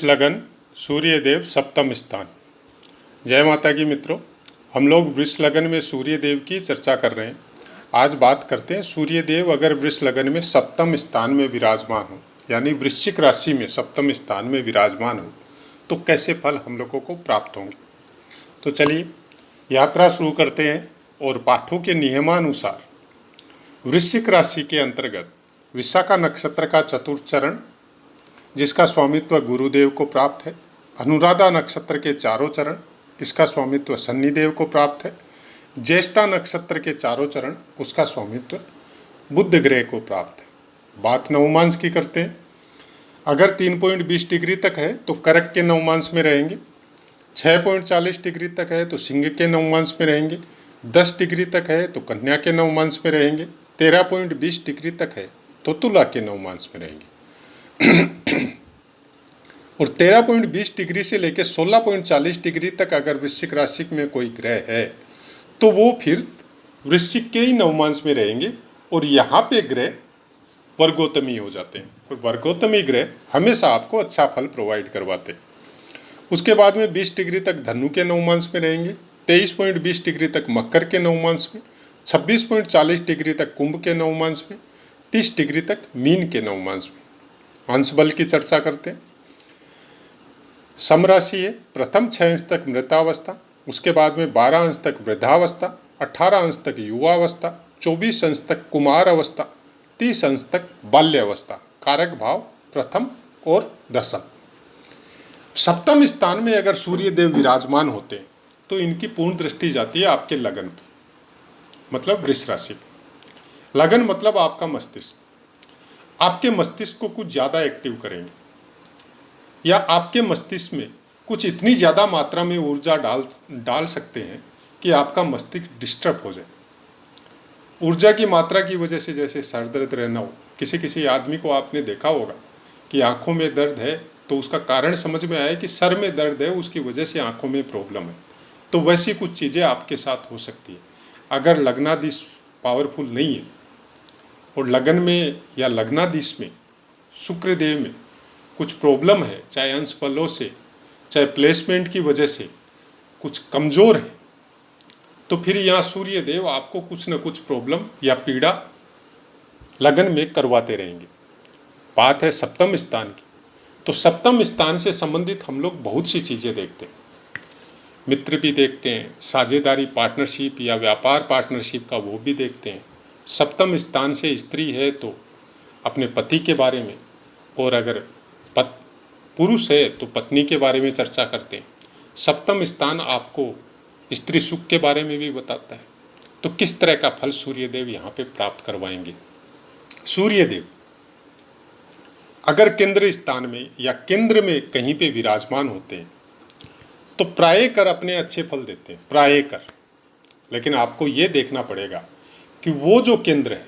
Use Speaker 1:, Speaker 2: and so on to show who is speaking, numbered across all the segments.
Speaker 1: वृष लगन सूर्य देव सप्तम स्थान। जय माता की मित्रों, हम लोग वृष लगन में सूर्य देव की चर्चा कर रहे हैं। आज बात करते हैं सूर्य देव अगर वृष लगन में सप्तम स्थान में विराजमान हो, यानी वृश्चिक राशि में सप्तम स्थान में विराजमान हो, तो कैसे फल हम लोगों को प्राप्त होंगे। तो चलिए यात्रा शुरू करते हैं और पाठों के नियमानुसार वृश्चिक राशि के अंतर्गत विशाखा नक्षत्र का चतुर्थ चरण, जिसका स्वामित्व गुरुदेव को प्राप्त है। अनुराधा नक्षत्र के चारों चरण, इसका स्वामित्व शनिदेव को प्राप्त है। ज्येष्ठा नक्षत्र के चारों चरण, उसका स्वामित्व बुध ग्रह को प्राप्त है। बात नवमांश की करते हैं। अगर 3.20 डिग्री तक है तो कर्क के नवमांश में रहेंगे। 6.40 डिग्री तक है तो सिंह के नवमांश में रहेंगे। 10 डिग्री तक है तो कन्या के नवमांश में रहेंगे। 13.20 डिग्री तक है तो तुला के नवमांश में रहेंगे। और 13.20 डिग्री से लेकर 16.40 डिग्री तक अगर वृश्चिक राशि में कोई ग्रह है तो वो फिर वृश्चिक के ही नवमांश में रहेंगे और यहाँ पे ग्रह वर्गोत्तमी हो जाते हैं। और वर्गोत्तमी ग्रह हमेशा आपको अच्छा फल प्रोवाइड करवाते हैं। उसके बाद में 20 डिग्री तक धनु के नवमांश में रहेंगे। 23.20 डिग्री तक मकर के नवमांश में। 26.40 डिग्री तक कुंभ के नवमांश में। 30 डिग्री तक मीन के नवमांश में। अंश बल की चर्चा करते हैं। समराशि है, प्रथम 6 अंश तक मृतावस्था, उसके बाद में 12 अंश तक वृद्धावस्था, 18 अंश तक युवावस्था, 24 अंश तक कुमार अवस्था, 30 अंश तक बाल्यावस्था। कारक भाव प्रथम और दशम। सप्तम स्थान में अगर सूर्य देव विराजमान होते हैं तो इनकी पूर्ण दृष्टि जाती है आपके लगन पे, मतलब वृष राशि पे। लगन मतलब आपका मस्तिष्क। आपके मस्तिष्क को कुछ ज़्यादा एक्टिव करेंगे या आपके मस्तिष्क में कुछ इतनी ज़्यादा मात्रा में ऊर्जा डाल सकते हैं कि आपका मस्तिष्क डिस्टर्ब हो जाए। ऊर्जा की मात्रा की वजह से जैसे सर दर्द रहना हो, किसी आदमी को आपने देखा होगा कि आँखों में दर्द है तो उसका कारण समझ में आया कि सर में दर्द है, उसकी वजह से आँखों में प्रॉब्लम है। तो वैसी कुछ चीज़ें आपके साथ हो सकती है अगर लग्नाधीश पावरफुल नहीं है और लगन में या लग्नाधीश में शुक्र देव में कुछ प्रॉब्लम है, चाहे अंश बलों से चाहे प्लेसमेंट की वजह से कुछ कमज़ोर है, तो फिर यहाँ सूर्य देव आपको कुछ न कुछ प्रॉब्लम या पीड़ा लगन में करवाते रहेंगे। बात है सप्तम स्थान की, तो सप्तम स्थान से संबंधित हम लोग बहुत सी चीज़ें देखते हैं। मित्र भी देखते हैं, साझेदारी पार्टनरशिप या व्यापार पार्टनरशिप का वो भी देखते हैं। सप्तम स्थान से स्त्री है तो अपने पति के बारे में, और अगर पुरुष है तो पत्नी के बारे में चर्चा करते हैं। सप्तम स्थान आपको स्त्री सुख के बारे में भी बताता है। तो किस तरह का फल सूर्यदेव यहाँ पे प्राप्त करवाएंगे। सूर्यदेव अगर केंद्र स्थान में या केंद्र में कहीं पे विराजमान होते हैं तो प्राय कर अपने अच्छे फल देते हैं, प्राय कर। लेकिन आपको ये देखना पड़ेगा कि वो जो केंद्र है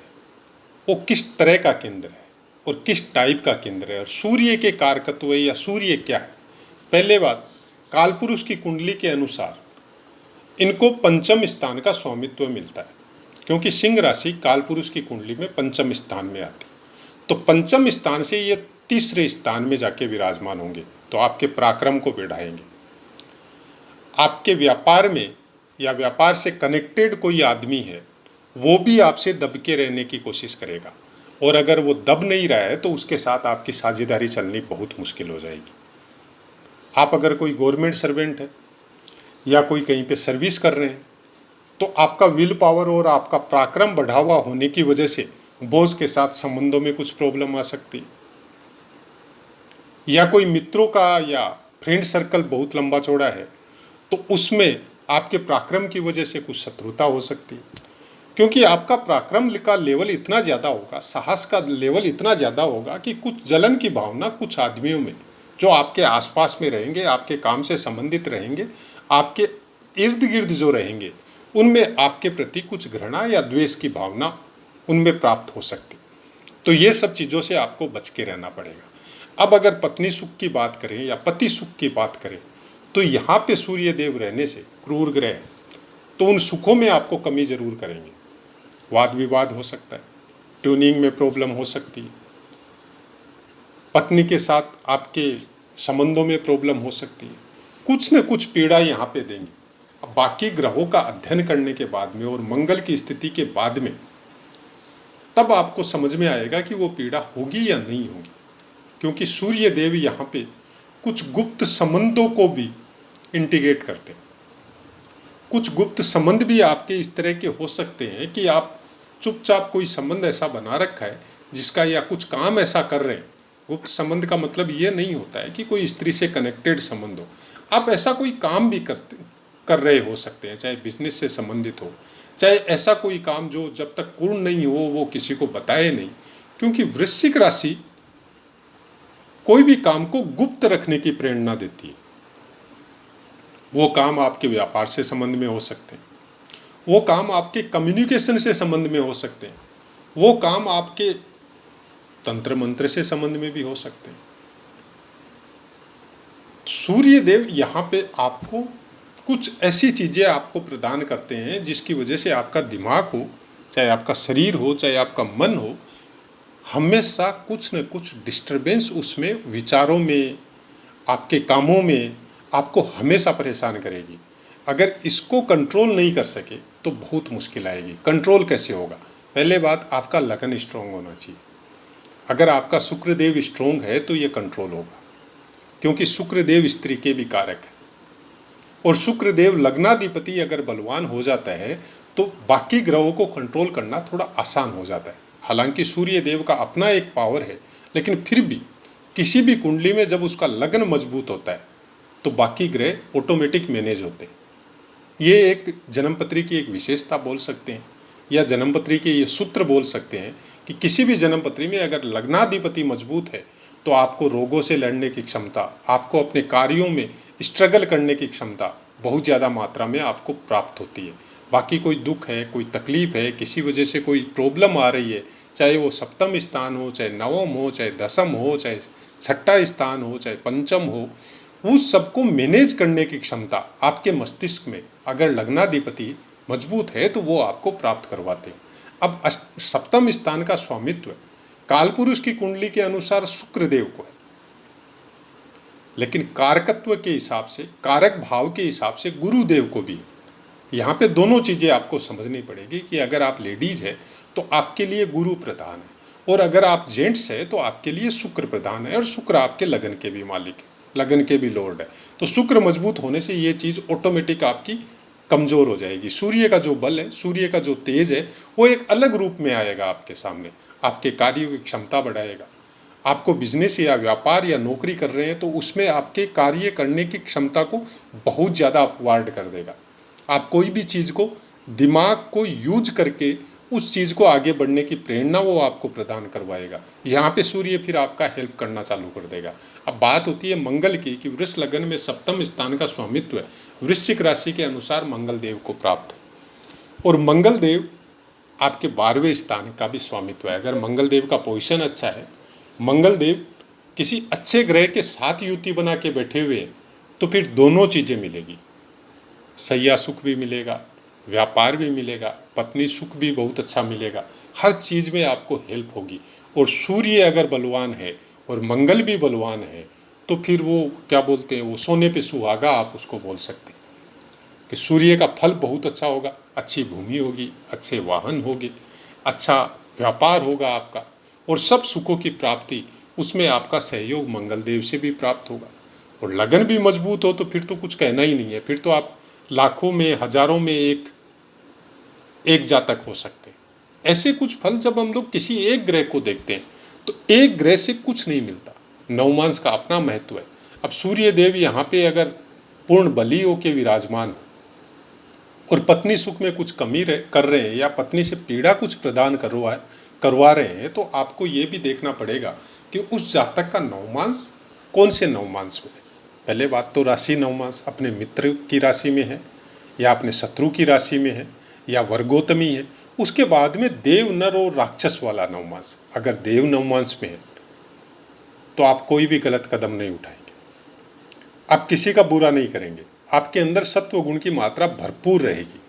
Speaker 1: वो किस तरह का केंद्र है और किस टाइप का केंद्र है, और सूर्य के कारकत्व या सूर्य क्या है। पहले बात, कालपुरुष की कुंडली के अनुसार इनको पंचम स्थान का स्वामित्व मिलता है, क्योंकि सिंह राशि कालपुरुष की कुंडली में पंचम स्थान में आती है। तो पंचम स्थान से ये तीसरे स्थान में जाके विराजमान होंगे तो आपके पराक्रम को बढ़ाएंगे। आपके व्यापार में या व्यापार से कनेक्टेड कोई आदमी है वो भी आपसे दब के रहने की कोशिश करेगा, और अगर वो दब नहीं रहा है तो उसके साथ आपकी साझेदारी चलनी बहुत मुश्किल हो जाएगी। आप अगर कोई गवर्नमेंट सर्वेंट है या कोई कहीं पे सर्विस कर रहे हैं तो आपका विल पावर और आपका पराक्रम बढ़ा हुआ होने की वजह से बॉस के साथ संबंधों में कुछ प्रॉब्लम आ सकती है, या कोई मित्रों का या फ्रेंड सर्कल बहुत लंबा चौड़ा है तो उसमें आपके पराक्रम की वजह से कुछ शत्रुता हो सकती है, क्योंकि आपका पराक्रम का लेवल इतना ज़्यादा होगा, साहस का लेवल इतना ज़्यादा होगा कि कुछ जलन की भावना कुछ आदमियों में जो आपके आसपास में रहेंगे, आपके काम से संबंधित रहेंगे, आपके इर्द गिर्द जो रहेंगे, उनमें आपके प्रति कुछ घृणा या द्वेष की भावना उनमें प्राप्त हो सकती। तो ये सब चीज़ों से आपको बच के रहना पड़ेगा। अब अगर पत्नी सुख की बात करें या पति सुख की बात करें तो यहाँ पे सूर्य देव रहने से क्रूर ग्रह है, तो उन सुखों में आपको कमी ज़रूर करेंगे। वाद विवाद हो सकता है, ट्यूनिंग में प्रॉब्लम हो सकती है, पत्नी के साथ आपके संबंधों में प्रॉब्लम हो सकती है, कुछ न कुछ पीड़ा यहाँ पे देंगे। अब बाकी ग्रहों का अध्ययन करने के बाद में और मंगल की स्थिति के बाद में तब आपको समझ में आएगा कि वो पीड़ा होगी या नहीं होगी, क्योंकि सूर्य देव यहाँ पे कुछ गुप्त संबंधों को भी इंटीग्रेट करते हैं। कुछ गुप्त संबंध भी आपके इस तरह के हो सकते हैं कि आप चुपचाप कोई संबंध ऐसा बना रखा है जिसका, या कुछ काम ऐसा कर रहे हैं। गुप्त संबंध का मतलब ये नहीं होता है कि कोई स्त्री से कनेक्टेड संबंध हो, आप ऐसा कोई काम भी कर रहे हो सकते हैं, चाहे बिजनेस से संबंधित हो, चाहे ऐसा कोई काम जो जब तक पूर्ण नहीं हो वो किसी को बताए नहीं, क्योंकि वृश्चिक राशि कोई भी काम को गुप्त रखने की प्रेरणा देती है। वो काम आपके व्यापार से संबंध में हो सकते हैं, वो काम आपके कम्युनिकेशन से संबंध में हो सकते हैं, वो काम आपके तंत्र मंत्र से संबंध में भी हो सकते हैं। सूर्य देव यहाँ पे आपको कुछ ऐसी चीज़ें आपको प्रदान करते हैं जिसकी वजह से आपका दिमाग हो, चाहे आपका शरीर हो, चाहे आपका मन हो, हमेशा कुछ न कुछ डिस्टरबेंस उसमें, विचारों में, आपके कामों में आपको हमेशा परेशान करेगी। अगर इसको कंट्रोल नहीं कर सके तो बहुत मुश्किल आएगी। कंट्रोल कैसे होगा? पहले बात, आपका लगन स्ट्रोंग होना चाहिए। अगर आपका शुक्रदेव स्ट्रोंग है तो ये कंट्रोल होगा, क्योंकि शुक्रदेव स्त्री के भी कारक है, और शुक्रदेव लग्नाधिपति अगर बलवान हो जाता है तो बाकी ग्रहों को कंट्रोल करना थोड़ा आसान हो जाता है। हालांकि सूर्य देव का अपना एक पावर है, लेकिन फिर भी किसी भी कुंडली में जब उसका लगन मजबूत होता है तो बाकी ग्रह ऑटोमेटिक मैनेज होते हैं। ये एक जन्मपत्री की एक विशेषता बोल सकते हैं, या जन्मपत्री के ये सूत्र बोल सकते हैं कि किसी भी जन्मपत्री में अगर लग्नाधिपति मजबूत है तो आपको रोगों से लड़ने की क्षमता, आपको अपने कार्यों में स्ट्रगल करने की क्षमता बहुत ज़्यादा मात्रा में आपको प्राप्त होती है। बाकी कोई दुख है, कोई तकलीफ है, किसी वजह से कोई प्रॉब्लम आ रही है, चाहे वो सप्तम स्थान हो, चाहे नवम हो, चाहे दसम हो, चाहे छठा स्थान हो, चाहे पंचम हो, उस सबको मैनेज करने की क्षमता आपके मस्तिष्क में अगर लग्नाधिपति मजबूत है तो वो आपको प्राप्त करवाते हैं। अब सप्तम स्थान का स्वामित्व कालपुरुष की कुंडली के अनुसार शुक्रदेव को है, लेकिन कारकत्व के हिसाब से, कारक भाव के हिसाब से गुरुदेव को भी है। यहाँ पे दोनों चीज़ें आपको समझनी पड़ेगी कि अगर आप लेडीज है तो आपके लिए गुरु प्रधान है, और अगर आप जेंट्स है तो आपके लिए शुक्र प्रधान है, और शुक्र आपके लगन के भी मालिक है, लगन के भी लॉर्ड है। तो शुक्र मजबूत होने से ये चीज़ ऑटोमेटिक आपकी कमज़ोर हो जाएगी। सूर्य का जो बल है, सूर्य का जो तेज है, वो एक अलग रूप में आएगा आपके सामने, आपके कार्यों की क्षमता बढ़ाएगा। आपको बिजनेस या व्यापार या नौकरी कर रहे हैं तो उसमें आपके कार्य करने की क्षमता को बहुत ज़्यादा अपवार्ड कर देगा। आप कोई भी चीज़ को, दिमाग को यूज करके उस चीज़ को आगे बढ़ने की प्रेरणा वो आपको प्रदान करवाएगा। यहाँ पे सूर्य फिर आपका हेल्प करना चालू कर देगा। अब बात होती है मंगल की, कि वृष लगन में सप्तम स्थान का स्वामित्व है, वृश्चिक राशि के अनुसार मंगल देव को प्राप्त है, और मंगल देव आपके 12वें स्थान का भी स्वामित्व है। अगर मंगल देव का पोजीशन अच्छा है, मंगल देव किसी अच्छे ग्रह के साथ युति बना के बैठे हुए हैं, तो फिर दोनों चीज़ें मिलेगी, सैया सुख भी मिलेगा, व्यापार भी मिलेगा, पत्नी सुख भी बहुत अच्छा मिलेगा, हर चीज़ में आपको हेल्प होगी। और सूर्य अगर बलवान है और मंगल भी बलवान है तो फिर वो क्या बोलते हैं, वो सोने पे सुहागा आप उसको बोल सकते हैं कि सूर्य का फल बहुत अच्छा होगा, अच्छी भूमि होगी, अच्छे वाहन होंगे, अच्छा व्यापार होगा आपका, और सब सुखों की प्राप्ति उसमें आपका सहयोग मंगल देव से भी प्राप्त होगा। और लगन भी मजबूत हो तो फिर तो कुछ कहना ही नहीं है, फिर तो आप लाखों में, हजारों में एक जातक हो सकते हैं। ऐसे कुछ फल जब हम लोग किसी एक ग्रह को देखते हैं तो एक ग्रह से कुछ नहीं मिलता, नवमांश का अपना महत्व है। अब सूर्य देव यहाँ पे अगर पूर्ण बली होकर विराजमान हो और पत्नी सुख में कुछ कमी कर रहे हैं, या पत्नी से पीड़ा कुछ प्रदान करवा रहे हैं, तो आपको ये भी देखना पड़ेगा कि उस जातक का नवमांश कौन से नवमांश में है। पहले बात तो राशि नवमांश अपने मित्र की राशि में है, या अपने शत्रु की राशि में है, या वर्गोत्तमी है। उसके बाद में देव, नर और राक्षस वाला नवमांश। अगर देव नवमांश में है तो आप कोई भी गलत कदम नहीं उठाएंगे, आप किसी का बुरा नहीं करेंगे, आपके अंदर सत्व गुण की मात्रा भरपूर रहेगी।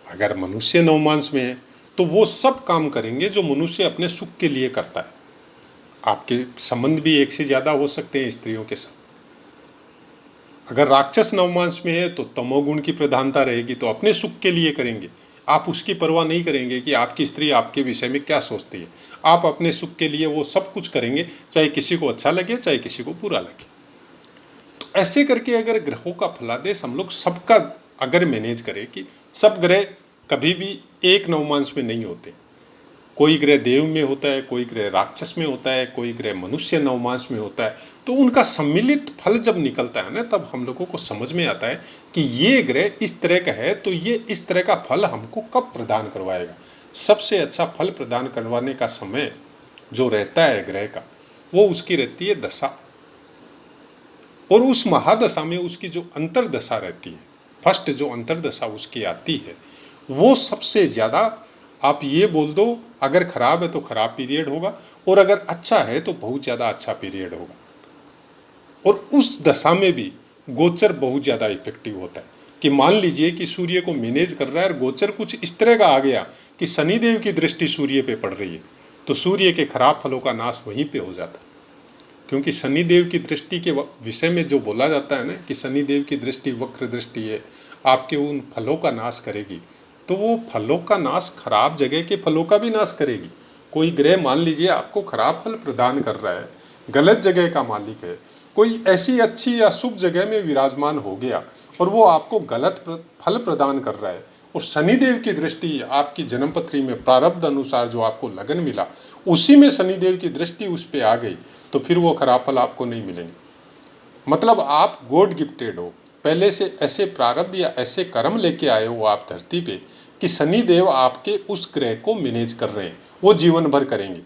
Speaker 1: अगर मनुष्य नवमांश में है तो वो सब काम करेंगे जो मनुष्य अपने सुख के लिए करता है। आपके संबंध भी एक से ज़्यादा हो सकते हैं स्त्रियों के साथ। अगर राक्षस नवमांश में है तो तमोगुण की प्रधानता रहेगी, तो अपने सुख के लिए करेंगे, आप उसकी परवाह नहीं करेंगे कि आपकी स्त्री आपके विषय में क्या सोचती है। आप अपने सुख के लिए वो सब कुछ करेंगे, चाहे किसी को अच्छा लगे चाहे किसी को बुरा लगे। तो ऐसे करके अगर ग्रहों का फलादेश हम लोग सबका अगर मैनेज करें कि सब ग्रह कभी भी एक नवमांश में नहीं होते, कोई ग्रह देव में होता है, कोई ग्रह राक्षस में होता है, कोई ग्रह मनुष्य नवमांश में होता है, तो उनका सम्मिलित फल जब निकलता है ना, तब हम लोगों को समझ में आता है कि ये ग्रह इस तरह का है तो ये इस तरह का फल हमको कब प्रदान करवाएगा। सबसे अच्छा फल प्रदान करवाने का समय जो रहता है ग्रह का, वो उसकी रहती है दशा, और उस महादशा में उसकी जो अंतरदशा रहती है, फर्स्ट जो अंतरदशा उसकी आती है, वो सबसे ज़्यादा, आप ये बोल दो अगर खराब है तो खराब पीरियड होगा, और अगर अच्छा है तो बहुत ज़्यादा अच्छा पीरियड होगा। और उस दशा में भी गोचर बहुत ज़्यादा इफेक्टिव होता है कि मान लीजिए कि सूर्य को मैनेज कर रहा है और गोचर कुछ इस तरह का आ गया कि शनिदेव की दृष्टि सूर्य पे पड़ रही है, तो सूर्य के खराब फलों का नाश वहीं पे हो जाता है। क्योंकि शनिदेव की दृष्टि के विषय में जो बोला जाता है ना कि शनिदेव की दृष्टि वक्र दृष्टि है, आपके उन फलों का नाश करेगी, तो वो फलों का नाश खराब जगह के फलों का भी नाश करेगी। कोई ग्रह मान लीजिए आपको खराब फल प्रदान कर रहा है, गलत जगह का मालिक है, कोई ऐसी अच्छी या शुभ जगह में विराजमान हो गया और वो आपको गलत फल प्रदान कर रहा है, और शनिदेव की दृष्टि आपकी जन्मपत्री में प्रारब्ध अनुसार जो आपको लगन मिला उसी में शनिदेव की दृष्टि उस पर आ गई, तो फिर वो खराब फल आपको नहीं मिलेंगे। मतलब आप गॉड गिफ्टेड हो, पहले से ऐसे प्रारब्ध या ऐसे कर्म लेके आए हो आप धरती पे कि शनिदेव आपके उस ग्रह को मैनेज कर रहे हैं, वो जीवन भर करेंगे।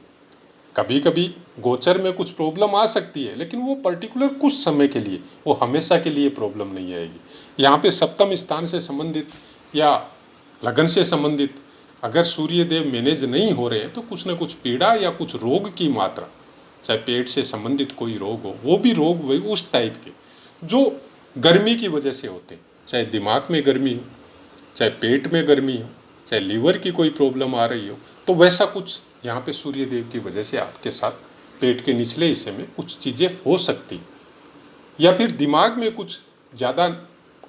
Speaker 1: कभी कभी गोचर में कुछ प्रॉब्लम आ सकती है, लेकिन वो पर्टिकुलर कुछ समय के लिए, वो हमेशा के लिए प्रॉब्लम नहीं आएगी। यहाँ पे सप्तम स्थान से संबंधित या लगन से संबंधित अगर सूर्य देव मैनेज नहीं हो रहे हैं तो कुछ न कुछ पीड़ा या कुछ रोग की मात्रा, चाहे पेट से संबंधित कोई रोग हो, वो भी रोग वही उस टाइप के जो गर्मी की वजह से होते हैं, चाहे दिमाग में गर्मी हो, चाहे पेट में गर्मी हो, चाहे लीवर की कोई प्रॉब्लम आ रही हो, तो वैसा कुछ यहाँ पे सूर्य देव की वजह से आपके साथ पेट के निचले हिस्से में कुछ चीज़ें हो सकती, या फिर दिमाग में कुछ ज़्यादा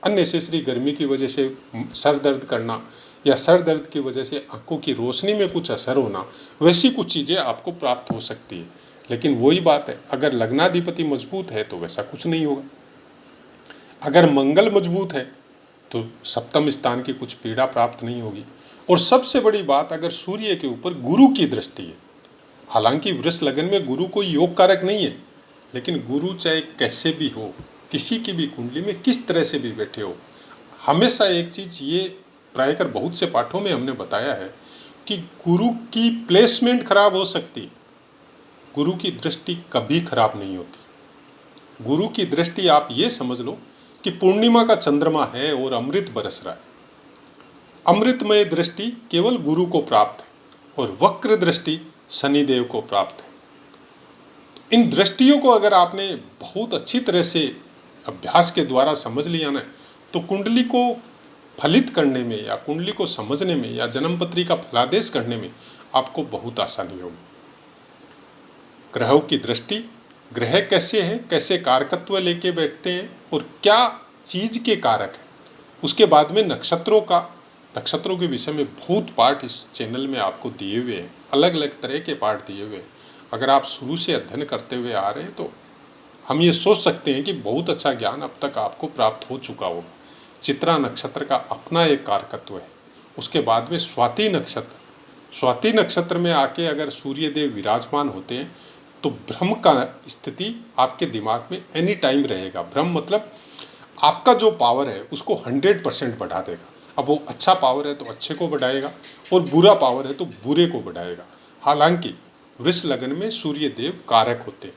Speaker 1: अननेसेसरी गर्मी की वजह से सर दर्द करना, या सर दर्द की वजह से आंखों की रोशनी में कुछ असर होना, वैसी कुछ चीज़ें आपको प्राप्त हो सकती है। लेकिन वही बात है, अगर लग्नाधिपति मजबूत है तो वैसा कुछ नहीं होगा। अगर मंगल मजबूत है तो सप्तम स्थान की कुछ पीड़ा प्राप्त नहीं होगी। और सबसे बड़ी बात, अगर सूर्य के ऊपर गुरु की दृष्टि है, हालांकि वृष लगन में गुरु कोई योग कारक नहीं है, लेकिन गुरु चाहे कैसे भी हो, किसी की भी कुंडली में किस तरह से भी बैठे हो, हमेशा एक चीज़ ये प्रायकर बहुत से पाठों में हमने बताया है कि गुरु की प्लेसमेंट खराब हो सकती, गुरु की दृष्टि कभी खराब नहीं होती। गुरु की दृष्टि आप ये समझ लो कि पूर्णिमा का चंद्रमा है और अमृत बरस रहा है, अमृतमय दृष्टि केवल गुरु को प्राप्त है, और वक्र दृष्टि शनिदेव को प्राप्त है। इन दृष्टियों को अगर आपने बहुत अच्छी तरह से अभ्यास के द्वारा समझ लिया ना, तो कुंडली को फलित करने में या कुंडली को समझने में या जन्मपत्री का फलादेश करने में आपको बहुत आसानी होगी। ग्रहों की दृष्टि, ग्रह कैसे हैं, कैसे कारकत्व लेके बैठते हैं और क्या चीज के कारक है, उसके बाद में नक्षत्रों का, नक्षत्रों के विषय में बहुत पाठ इस चैनल में आपको दिए हुए हैं, अलग अलग तरह के पाठ दिए हुए हैं। अगर आप शुरू से अध्ययन करते हुए आ रहे हैं तो हम ये सोच सकते हैं कि बहुत अच्छा ज्ञान अब तक आपको प्राप्त हो चुका होगा। चित्रा नक्षत्र का अपना एक कारकत्व है। उसके बाद में स्वाति नक्षत्र, स्वाति नक्षत्र में आके अगर सूर्य देव विराजमान होते हैं तो भ्रम का स्थिति आपके दिमाग में एनी टाइम रहेगा। भ्रम मतलब आपका जो पावर है उसको 100% बढ़ा देगा। अब वो अच्छा पावर है तो अच्छे को बढ़ाएगा, और बुरा पावर है तो बुरे को बढ़ाएगा। हालांकि वृष लगन में सूर्य देव कारक होते,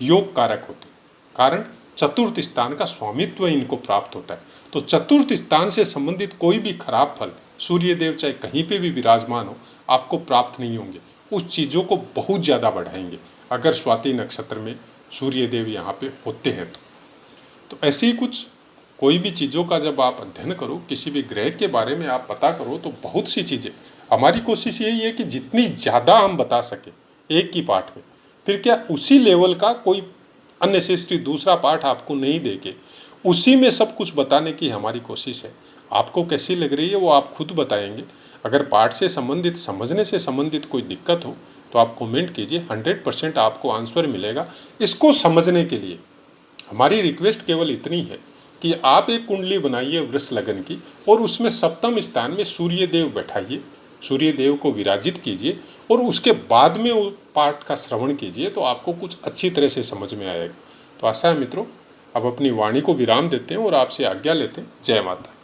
Speaker 1: योग कारक होते, कारण चतुर्थ स्थान का स्वामित्व इनको प्राप्त होता है। तो चतुर्थ स्थान से संबंधित कोई भी खराब फल सूर्य देव चाहे कहीं पे भी विराजमान हो आपको प्राप्त नहीं होंगे, उस चीज़ों को बहुत ज़्यादा बढ़ाएंगे अगर स्वाति नक्षत्र में सूर्य देव यहाँ पे होते हैं तो ऐसे ही कुछ कोई भी चीज़ों का जब आप अध्ययन करो, किसी भी ग्रह के बारे में आप पता करो, तो बहुत सी चीज़ें, हमारी कोशिश यही है कि जितनी ज़्यादा हम बता सकें एक ही पाठ में, फिर क्या उसी लेवल का कोई अननेसेसरी दूसरा पाठ आपको नहीं देके उसी में सब कुछ बताने की हमारी कोशिश है। आपको कैसी लग रही है वो आप खुद बताएंगे। अगर पाठ से संबंधित, समझने से संबंधित कोई दिक्कत हो तो आप कमेंट कीजिए, 100% आपको आंसर मिलेगा। इसको समझने के लिए हमारी रिक्वेस्ट केवल इतनी है कि आप एक कुंडली बनाइए वृष लगन की और उसमें सप्तम स्थान में सूर्य देव बैठाइए, सूर्य देव को विराजित कीजिए और उसके बाद में वो पाठ का श्रवण कीजिए तो आपको कुछ अच्छी तरह से समझ में आएगा। तो आशा है मित्रों, अब अपनी वाणी को विराम देते हैं और आपसे आज्ञा लेते हैं। जय माता।